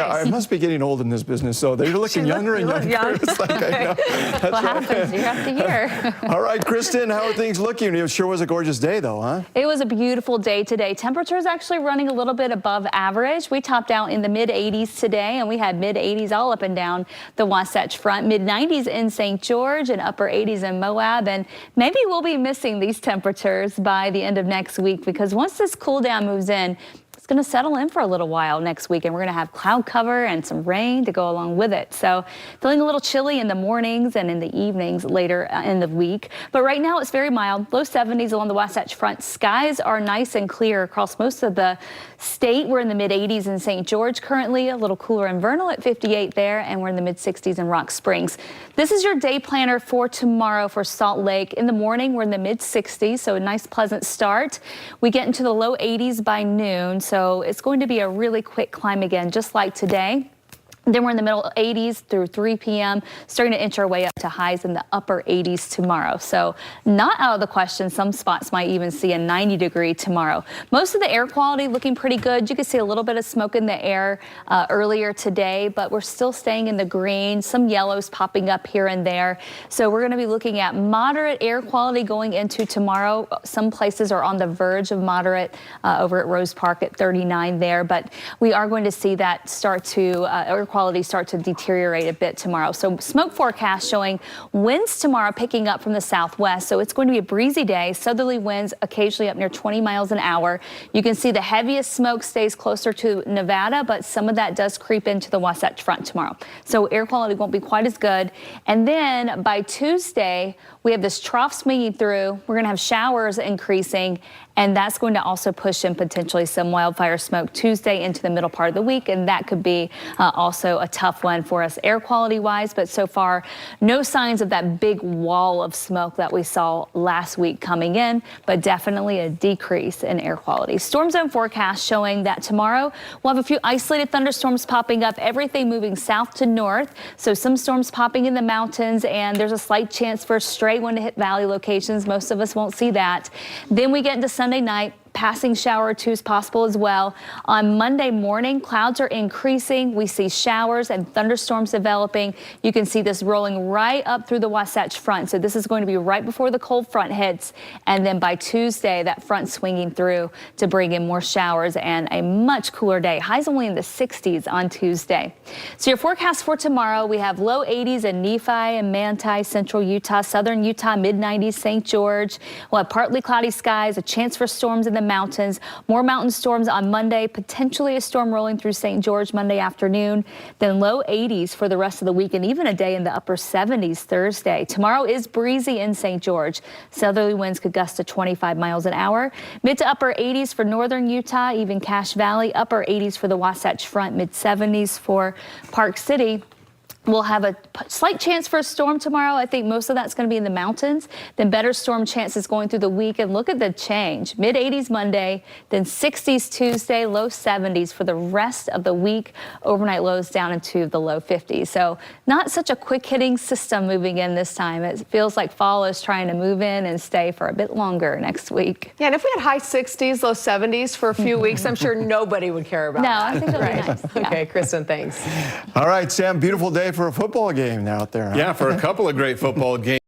I must be getting old in this business, so they're looking younger and younger. It's like, I know. That's what happens year after year. All right, Kristen, how are things looking? It sure was a gorgeous day, though, huh? It was a beautiful day today. Temperatures actually running a little bit above average. We topped out in the mid-80s today, and we had mid-80s all up and down the Wasatch Front, mid-90s in St. George, and upper 80s in Moab. And maybe we'll be missing these temperatures by the end of next week, because once this cool down moves in, it's going to settle in for a little while next week, and we're going to have cloud cover and some rain to go along with it. So feeling a little chilly in the mornings and in the evenings later in the week. But right now it's very mild, low 70s along the Wasatch Front. Skies are nice and clear across most of the state. We're in the mid 80s in St. George currently, a little cooler in Vernal at 58 there, and we're in the mid 60s in Rock Springs. This is your day planner for tomorrow for Salt Lake. In the morning, we're in the mid 60s, so a nice pleasant start. We get into the low 80s by noon, so it's going to be a really quick climb again, just like today. Then we're in the middle 80s through 3 p.m., starting to inch our way up to highs in the upper 80s tomorrow. So not out of the question. Some spots might even see a 90-degree tomorrow. Most of the air quality looking pretty good. You can see a little bit of smoke in the air earlier today, but we're still staying in the green. Some yellows popping up here and there. So we're going to be looking at moderate air quality going into tomorrow. Some places are on the verge of moderate over at Rose Park at 39 there, but we are going to see that start to air quality start to deteriorate a bit tomorrow. So smoke forecast showing winds tomorrow picking up from the southwest. So it's going to be a breezy day. Southerly winds occasionally up near 20 miles an hour. You can see the heaviest smoke stays closer to Nevada, but some of that does creep into the Wasatch Front tomorrow. So air quality won't be quite as good. And then by Tuesday, we have this trough swinging through. We're going to have showers increasing, and that's going to also push in potentially some wildfire smoke Tuesday into the middle part of the week, and that could be also a tough one for us air quality wise. But so far, no signs of that big wall of smoke that we saw last week coming in, but definitely a decrease in air quality. Storm zone forecast showing that tomorrow we'll have a few isolated thunderstorms popping up, everything moving south to north. So some storms popping in the mountains, and there's a slight chance for a stray one to hit valley locations. Most of us won't see that. Then we get into Sunday night. Passing shower or two is possible as well. On Monday morning, clouds are increasing. We see showers and thunderstorms developing. You can see this rolling right up through the Wasatch Front. So this is going to be right before the cold front hits. And then by Tuesday, that front swinging through to bring in more showers and a much cooler day. Highs only in the 60s on Tuesday. So your forecast for tomorrow, we have low 80s in Nephi and Manti, central Utah, southern Utah, mid 90s, St. George. We'll have partly cloudy skies, a chance for storms in the mountains. More mountain storms on Monday, potentially a storm rolling through St. George Monday afternoon. Then low 80s for the rest of the week, and even a day in the upper 70s Thursday. Tomorrow is breezy in St. George. Southerly winds could gust to 25 miles an hour. Mid to upper 80s for northern Utah, even Cache Valley. Upper 80s for the Wasatch Front, mid 70s for Park City. We'll have a slight chance for a storm tomorrow. I think most of that's going to be in the mountains. Then better storm chances going through the week. And look at the change. Mid 80s Monday, then 60s Tuesday, low 70s for the rest of the week. Overnight lows down into the low 50s. So not such a quick hitting system moving in this time. It feels like fall is trying to move in and stay for a bit longer next week. Yeah, and if we had high 60s, low 70s for a few weeks, I'm sure nobody would care about that. No, I think it'll be nice. Yeah. Okay, Kristen, thanks. All right, Sam, beautiful day for a football game out there. Huh? Yeah, for a couple of great football games.